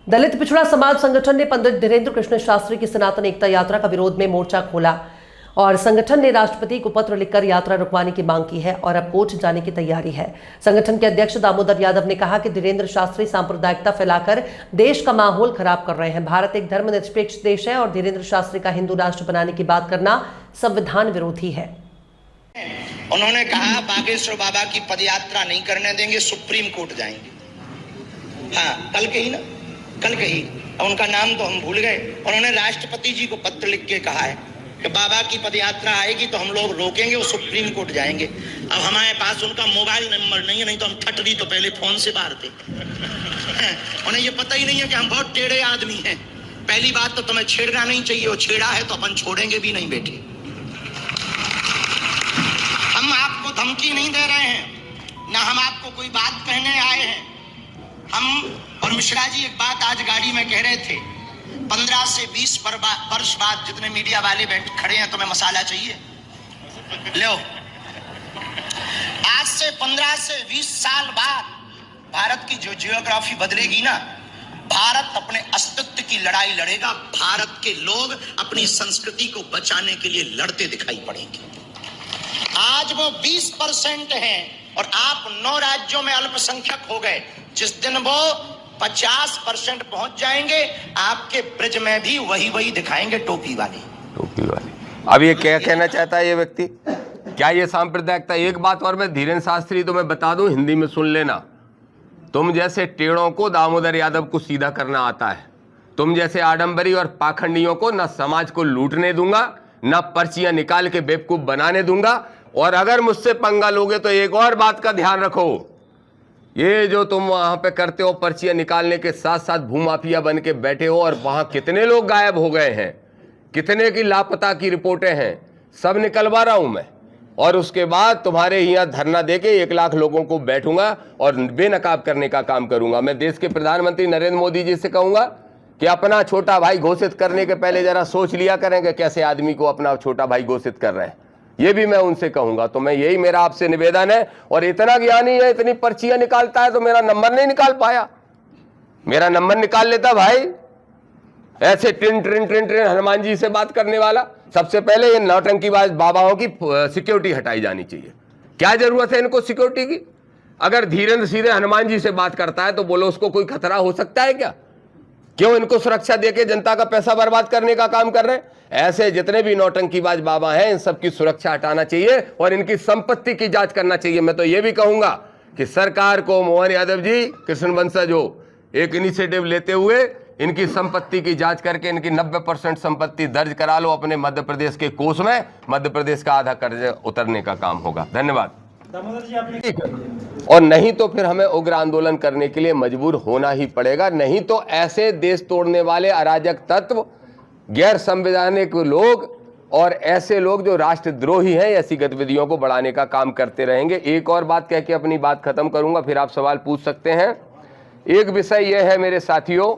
दलित पिछड़ा समाज संगठन ने पंडित धीरेन्द्र कृष्ण शास्त्री की सनातन एकता यात्रा का विरोध में मोर्चा खोला और संगठन ने राष्ट्रपति को पत्र लिखकर यात्रा रुकवाने की मांग की है और अब कोर्ट जाने की तैयारी है। संगठन के अध्यक्ष दामोदर यादव ने कहा कि धीरेन्द्र शास्त्री सांप्रदायिकता फैलाकर देश का माहौल खराब कर रहे हैं। भारत एक धर्मनिरपेक्ष देश है और धीरेन्द्र शास्त्री का हिंदू राष्ट्र बनाने की बात करना संविधान विरोधी है। उन्होंने कहा बागेश्वर बाबा की पदयात्रा नहीं करने देंगे, सुप्रीम कोर्ट जाएंगे। हाँ, कल के ही उनका नाम तो हम भूल गए। उन्होंने राष्ट्रपति जी को पत्र लिख के कहा है कि बाबा की पदयात्रा आएगी तो हम लोग रोकेंगे और सुप्रीम कोर्ट जाएंगे। अब हमारे पास उनका मोबाइल नंबर नहीं है, नहीं तो हम ठटरी तो पहले फोन से मारते। उन्हें ये पता ही नहीं है कि हम बहुत टेढ़े आदमी हैं। पहली बात तो तुम्हें छेड़ना नहीं चाहिए, और छेड़ा है तो अपन छोड़ेंगे भी नहीं बेटे। हम आपको धमकी नहीं दे रहे हैं, ना हम आपको कोई बात कहने आए हैं। हम और मिश्रा जी एक बात आज गाड़ी में कह रहे थे, 15 से 20 वर्ष बाद जितने मीडिया वाले बैठ खड़े हैं, तुम्हें मसाला चाहिए लो। आज से 15 से 20 साल बाद भारत की जो जियोग्राफी बदलेगी ना, भारत अपने अस्तित्व की लड़ाई लड़ेगा। भारत के लोग अपनी संस्कृति को बचाने के लिए लड़ते दिखाई पड़ेंगे। आज वो 20% हैं और आप 9 राज्यों में अल्पसंख्यक हो गए। जिस दिन वो 50% पहुंच जाएंगे, आपके ब्रिज में भी वही दिखाएंगे टोपी वाली। अब ये क्या कहना चाहता है ये व्यक्ति? क्या ये सांप्रदायिकता? एक बात और मैं धीरेन्द्र शास्त्री तुम्हें बता दूं, हिंदी में सुन लेना। तुम जैसे टेढ़ों को दामोदर यादव को सीधा करना आता है। तुम जैसे आडंबरी और पाखंडियों को न समाज को लूटने दूंगा, न पर्चियां निकाल के बेवकूफ बनाने दूंगा। और अगर मुझसे पंगा लोगे तो एक और बात का ध्यान रखो, ये जो तुम वहां पे करते हो पर्चियां निकालने के साथ साथ भूमाफिया बन के बैठे हो, और वहां कितने लोग गायब हो गए हैं, कितने की लापता की रिपोर्टें हैं, सब निकलवा रहा हूं मैं। और उसके बाद तुम्हारे यहाँ धरना देके 1 लाख लोगों को बैठूंगा और बेनकाब करने का काम करूंगा। मैं देश के प्रधानमंत्री नरेंद्र मोदी जी से कहूंगा कि अपना छोटा भाई घोषित करने के पहले जरा सोच लिया करेंगे कैसे आदमी को अपना छोटा भाई घोषित कर रहे हैं। ये भी मैं उनसे कहूंगा। तो मैं यही मेरा आपसे निवेदन है। और इतना ज्ञानी है, इतनी पर्चियां निकालता है तो मेरा नंबर नहीं निकाल पाया। मेरा नंबर निकाल लेता भाई। ऐसे ट्रिन ट्रिन ट्रिन ट्रिन हनुमान जी से बात करने वाला। सबसे पहले ये नौटंकीबाज बाबाओं की सिक्योरिटी हटाई जानी चाहिए। क्या जरूरत है इनको सिक्योरिटी की? अगर धीरेन्द्र सीधे हनुमान जी से बात करता है तो बोलो उसको कोई खतरा हो सकता है क्या? क्यों इनको सुरक्षा देके जनता का पैसा बर्बाद करने का काम कर रहे हैं? ऐसे जितने भी नौटंकीबाज बाबा हैं, इन सब की सुरक्षा हटाना चाहिए और इनकी संपत्ति की जांच करना चाहिए। मैं तो ये भी कहूंगा कि सरकार को मोहन यादव जी, कृष्ण वंशज हो, एक इनिशिएटिव लेते हुए इनकी संपत्ति की जांच करके इनकी 90% संपत्ति दर्ज करा लो अपने मध्य प्रदेश के कोष में। मध्य प्रदेश का आधा कर्ज उतरने का काम होगा। धन्यवाद। और नहीं तो फिर हमें उग्र आंदोलन करने के लिए मजबूर होना ही पड़ेगा। नहीं तो ऐसे देश तोड़ने वाले अराजक तत्व, गैर संवैधानिक लोग और ऐसे लोग जो राष्ट्रद्रोही हैं, ऐसी गतिविधियों को बढ़ाने का काम करते रहेंगे। एक और बात कह के अपनी बात खत्म करूंगा, फिर आप सवाल पूछ सकते हैं। एक विषय यह है मेरे साथियों,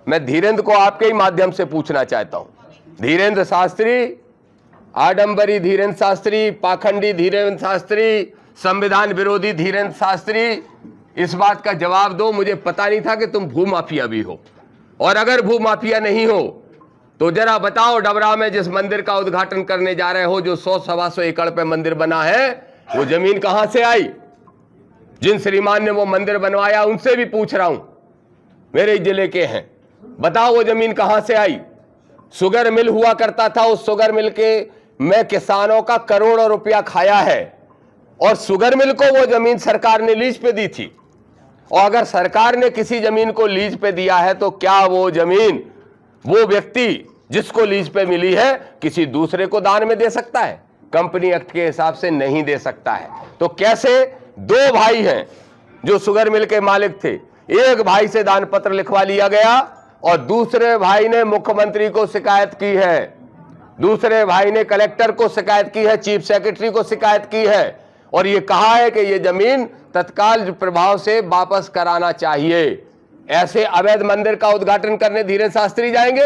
मैं धीरेन्द्र को आपके ही माध्यम से पूछना चाहता हूं। धीरेन्द्र शास्त्री, आडंबरी धीरेन्द्र शास्त्री, पाखंडी धीरेन्द्र शास्त्री, संविधान विरोधी धीरेन्द्र शास्त्री, इस बात का जवाब दो। मुझे पता नहीं था कि तुम भूमाफिया भी हो। और अगर भूमाफिया नहीं हो तो जरा बताओ, डबरा में जिस मंदिर का उद्घाटन करने जा रहे हो, जो 100-125 एकड़ पे मंदिर बना है, वो जमीन कहां से आई? जिन श्रीमान ने वो मंदिर बनवाया उनसे भी पूछ रहा हूं, मेरे जिले के हैं, बताओ वो जमीन कहां से आई? शुगर मिल हुआ करता था, उस शुगर मिल के में किसानों का करोड़ों रुपया खाया है, और शुगर मिल को वो जमीन सरकार ने लीज पे दी थी। और अगर सरकार ने किसी जमीन को लीज पे दिया है तो क्या वो जमीन वो व्यक्ति जिसको लीज पे मिली है किसी दूसरे को दान में दे सकता है? कंपनी एक्ट के हिसाब से नहीं दे सकता है। तो कैसे 2 भाई हैं जो शुगर मिल के मालिक थे, एक भाई से दान पत्र लिखवा लिया गया और दूसरे भाई ने मुख्यमंत्री को शिकायत की है, दूसरे भाई ने कलेक्टर को शिकायत की है, चीफ सेक्रेटरी को शिकायत की है, और ये कहा है कि ये जमीन तत्काल प्रभाव से वापस कराना चाहिए। ऐसे अवैध मंदिर का उद्घाटन करने धीरेन्द्र शास्त्री जाएंगे?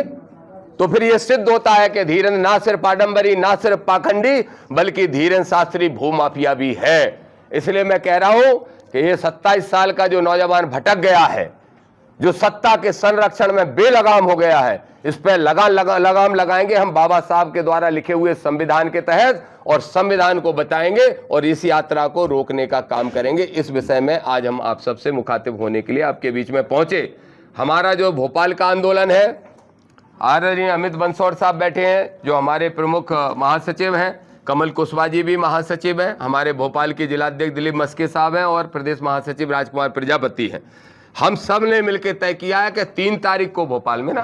तो फिर ये सिद्ध होता है कि धीरेन्द्र ना सिर्फ आडंबरी, ना सिर्फ पाखंडी, बल्कि धीरेन्द्र शास्त्री भूमाफिया भी है। इसलिए मैं कह रहा हूं कि ये 27 साल का जो नौजवान भटक गया है, जो सत्ता के संरक्षण में बेलगाम हो गया है, इस पर लगाम लगाएंगे हम बाबा साहब के द्वारा लिखे हुए संविधान के तहत, और संविधान को बताएंगे और इस यात्रा को रोकने का काम करेंगे। इस विषय में आज हम आप सबसे मुखातिब होने के लिए आपके बीच में पहुंचे। हमारा जो भोपाल का आंदोलन है, आदरणीय अमित बंसोड़ साहब बैठे हैं जो हमारे प्रमुख महासचिव हैं, कमल कुशवाहा जी भी महासचिव हैं, हमारे भोपाल के जिलाध्यक्ष दिलीप मस्के साहब हैं और प्रदेश महासचिव राजकुमार प्रजापति हैं। हम सब ने मिलकर तय किया है कि 3 तारीख को भोपाल में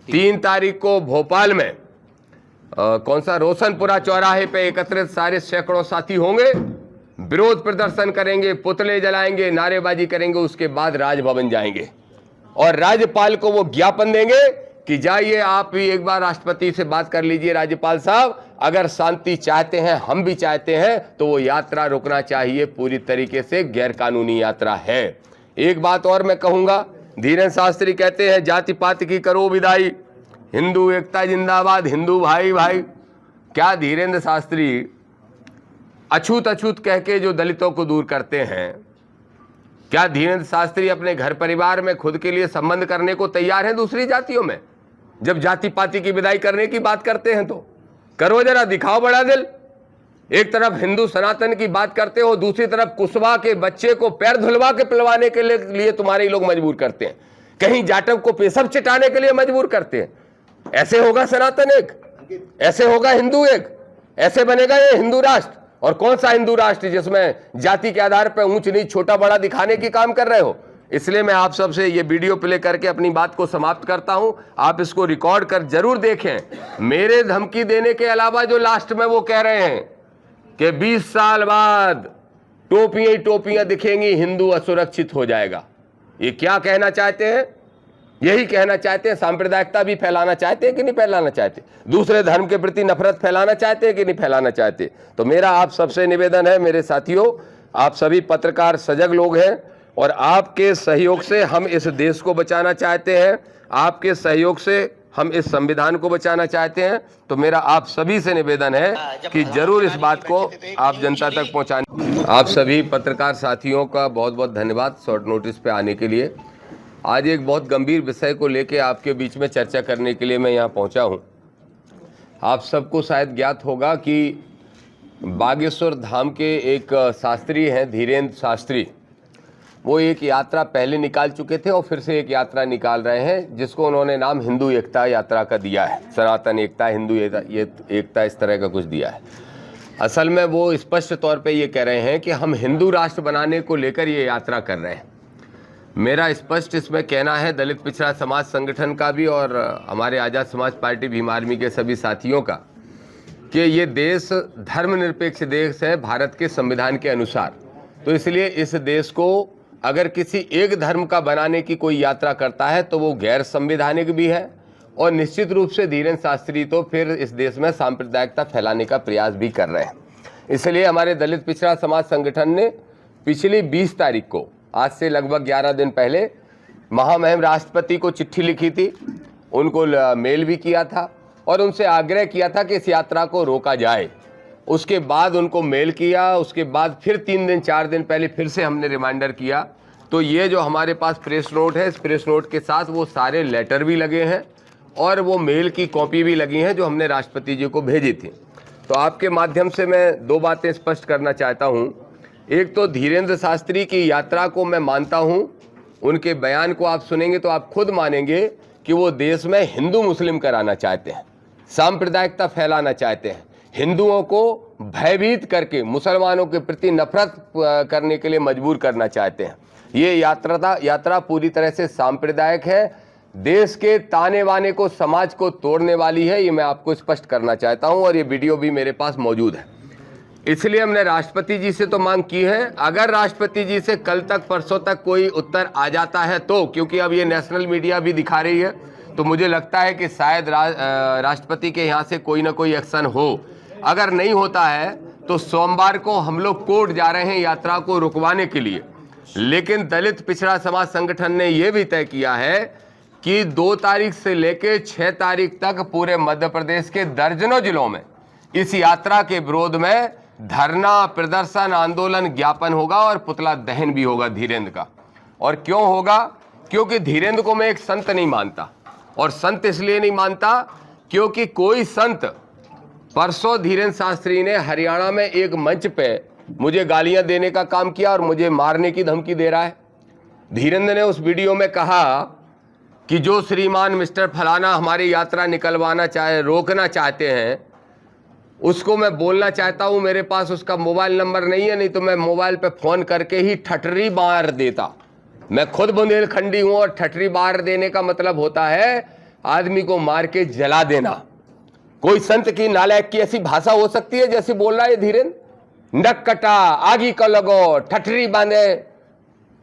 3 तारीख को भोपाल में कौन सा रोशनपुरा चौराहे पे एकत्रित सारे सैकड़ों साथी होंगे, विरोध प्रदर्शन करेंगे, पुतले जलाएंगे, नारेबाजी करेंगे, उसके बाद राजभवन जाएंगे और राज्यपाल को वो ज्ञापन देंगे कि जाइए आप भी एक बार राष्ट्रपति से बात कर लीजिए, राज्यपाल साहब अगर शांति चाहते हैं, हम भी चाहते हैं, तो वो यात्रा रुकना चाहिए, पूरी तरीके से गैरकानूनी यात्रा है। एक बात और मैं कहूंगा, धीरेन्द्र शास्त्री कहते हैं जाति पात की करो विदाई, हिंदू एकता जिंदाबाद, हिंदू भाई भाई। क्या धीरेन्द्र शास्त्री अछूत अछूत कह के जो दलितों को दूर करते हैं, क्या धीरेन्द्र शास्त्री अपने घर परिवार में खुद के लिए संबंध करने को तैयार हैं दूसरी जातियों में? जब जाति पाति की विदाई करने की बात करते हैं तो करो जरा, दिखाओ बड़ा दिल। एक तरफ हिंदू सनातन की बात करते हो, दूसरी तरफ कुशवाहा के बच्चे को पैर धुलवा के पिलवाने के लिए तुम्हारे लोग मजबूर करते हैं, कहीं जाटव को पेशाब चिटाने के लिए मजबूर करते हैं। ऐसे होगा सनातन एक, ऐसे होगा हिंदू एक, ऐसे बनेगा ये हिंदू राष्ट्र। और कौन सा हिंदू राष्ट्र जिसमें जाति के आधार पर ऊंच नीच छोटा बड़ा दिखाने की काम कर रहे हो। इसलिए मैं आप सबसे ये वीडियो प्ले करके अपनी बात को समाप्त करता हूं। आप इसको रिकॉर्ड कर जरूर देखें। मेरे धमकी देने के अलावा जो लास्ट में वो कह रहे हैं कि 20 साल बाद टोपियां ही टोपियां दिखेंगी, हिंदू असुरक्षित हो जाएगा। ये क्या कहना चाहते हैं? यही कहना चाहते हैं, सांप्रदायिकता भी फैलाना चाहते हैं कि नहीं फैलाना चाहते, दूसरे धर्म के प्रति नफरत फैलाना चाहते हैं कि नहीं फैलाना चाहते। तो मेरा आप सबसे निवेदन है मेरे साथियों, आप सभी पत्रकार सजग लोग हैं और आपके सहयोग से हम इस देश को बचाना चाहते हैं, आपके सहयोग से हम इस संविधान को बचाना चाहते हैं। तो मेरा आप सभी से निवेदन है कि जरूर इस बात को आप जनता तक पहुंचाने। आप सभी पत्रकार साथियों का बहुत बहुत धन्यवाद शॉर्ट नोटिस पे आने के लिए। आज एक बहुत गंभीर विषय को लेकर आपके बीच में चर्चा करने के लिए मैं यहाँ पहुँचा हूँ। आप सबको शायद ज्ञात होगा कि बागेश्वर धाम के एक शास्त्री हैं धीरेन्द्र शास्त्री, वो एक यात्रा पहले निकाल चुके थे और फिर से एक यात्रा निकाल रहे हैं जिसको उन्होंने नाम हिंदू एकता यात्रा का दिया है। सनातन एकता, हिंदू एकता, इस तरह का कुछ दिया है। असल में वो स्पष्ट तौर पे ये कह रहे हैं कि हम हिंदू राष्ट्र बनाने को लेकर ये यात्रा कर रहे हैं। मेरा स्पष्ट इसमें कहना है, दलित पिछड़ा समाज संगठन का भी और हमारे आज़ाद समाज पार्टी भीम आर्मी के सभी साथियों का, कि ये देश धर्मनिरपेक्ष देश है भारत के संविधान के अनुसार। तो इसलिए इस देश को अगर किसी एक धर्म का बनाने की कोई यात्रा करता है तो वो गैर संवैधानिक भी है और निश्चित रूप से धीरेन्द्र शास्त्री तो फिर इस देश में सांप्रदायिकता फैलाने का प्रयास भी कर रहे हैं। इसलिए हमारे दलित पिछड़ा समाज संगठन ने पिछली 20 तारीख को, आज से लगभग 11 दिन पहले, महामहिम राष्ट्रपति को चिट्ठी लिखी थी, उनको मेल भी किया था और उनसे आग्रह किया था कि इस यात्रा को रोका जाए। उसके बाद उनको मेल किया, उसके बाद फिर 3 दिन 4 दिन पहले फिर से हमने रिमाइंडर किया। तो ये जो हमारे पास प्रेस नोट है, इस प्रेस नोट के साथ वो सारे लेटर भी लगे हैं और वो मेल की कॉपी भी लगी हैं जो हमने राष्ट्रपति जी को भेजी थी। तो आपके माध्यम से मैं 2 बातें स्पष्ट करना चाहता हूँ। एक तो धीरेन्द्र शास्त्री की यात्रा को मैं मानता हूँ, उनके बयान को आप सुनेंगे तो आप खुद मानेंगे कि वो देश में हिंदू मुस्लिम कराना चाहते हैं, सांप्रदायिकता फैलाना चाहते हैं, हिंदुओं को भयभीत करके मुसलमानों के प्रति नफरत करने के लिए मजबूर करना चाहते हैं। ये यात्रा पूरी तरह से सांप्रदायिक है, देश के ताने बाने को, समाज को तोड़ने वाली है। ये मैं आपको स्पष्ट करना चाहता हूं और ये वीडियो भी मेरे पास मौजूद है। इसलिए हमने राष्ट्रपति जी से तो मांग की है, अगर राष्ट्रपति जी से कल तक परसों तक कोई उत्तर आ जाता है तो, क्योंकि अब ये नेशनल मीडिया भी दिखा रही है, तो मुझे लगता है कि शायद राष्ट्रपति के यहाँ से कोई ना कोई एक्शन हो। अगर नहीं होता है तो सोमवार को हम लोग कोर्ट जा रहे हैं यात्रा को रुकवाने के लिए। लेकिन दलित पिछड़ा समाज संगठन ने यह भी तय किया है कि 2 तारीख से लेकर 6 तारीख तक पूरे मध्य प्रदेश के दर्जनों जिलों में इस यात्रा के विरोध में धरना, प्रदर्शन, आंदोलन, ज्ञापन होगा और पुतला दहन भी होगा धीरेन्द्र का। और क्यों होगा? क्योंकि धीरेन्द्र को मैं एक संत नहीं मानता, और संत इसलिए नहीं मानता क्योंकि कोई संत, परसों धीरेन्द्र शास्त्री ने हरियाणा में एक मंच पे मुझे गालियां देने का काम किया और मुझे मारने की धमकी दे रहा है। धीरेन्द्र ने उस वीडियो में कहा कि जो श्रीमान मिस्टर फलाना हमारी यात्रा निकलवाना चाहे, रोकना चाहते हैं, उसको मैं बोलना चाहता हूं, मेरे पास उसका मोबाइल नंबर नहीं है, नहीं तो मैं मोबाइल पे फोन करके ही ठठरी मार देता। मैं खुद बुंदेलखंडी हूं और ठठरी मार देने का मतलब होता है आदमी को मार के जला देना। कोई संत की, नालायक की ऐसी भाषा हो सकती है जैसे बोल रहा है धीरेन्द्र? नक कटा, आगी का लगो, ठठरी बांधे,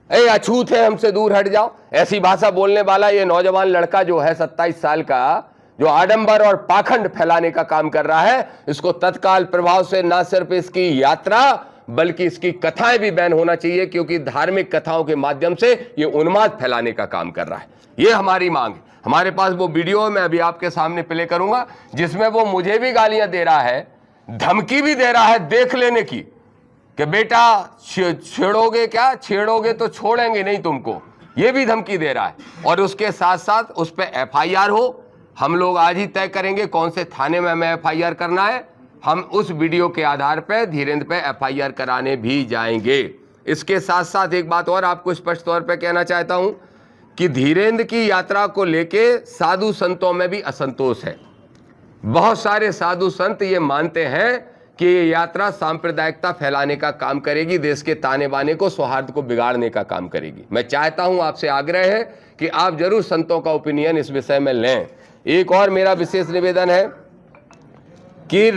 ए अछूत है, हमसे दूर हट जाओ, ऐसी भाषा बोलने वाला ये नौजवान लड़का जो है 27 साल का, जो आडंबर और पाखंड फैलाने का काम कर रहा है, इसको तत्काल प्रभाव से न सिर्फ इसकी यात्रा बल्कि इसकी कथाएं भी बैन होना चाहिए, क्योंकि धार्मिक कथाओं के माध्यम से ये उन्माद फैलाने का काम कर रहा है। ये हमारी मांग है। हमारे पास वो वीडियो मैं अभी आपके सामने प्ले करूंगा जिसमें वो मुझे भी गालियां दे रहा है, धमकी भी दे रहा है देख लेने की, कि बेटा छेड़ोगे क्या, छेड़ोगे तो छोड़ेंगे नहीं तुमको, ये भी धमकी दे रहा है। और उसके साथ साथ उस पर FIR हो, हम लोग आज ही तय करेंगे कौन से थाने में हमें FIR करना है। हम उस वीडियो के आधार पर धीरेन्द्र पे FIR कराने भी जाएंगे। इसके साथ साथ एक बात और आपको स्पष्ट तौर पे कहना चाहता हूं कि धीरेन्द्र की यात्रा को लेके साधु संतों में भी असंतोष है। बहुत सारे साधु संत ये मानते हैं कि ये यात्रा सांप्रदायिकता फैलाने का काम करेगी, देश के ताने बाने को, सौहार्द को बिगाड़ने का काम करेगी। मैं चाहता हूं, आपसे आग्रह है कि आप जरूर संतों का ओपिनियन इस विषय में लें। एक और मेरा विशेष निवेदन है कि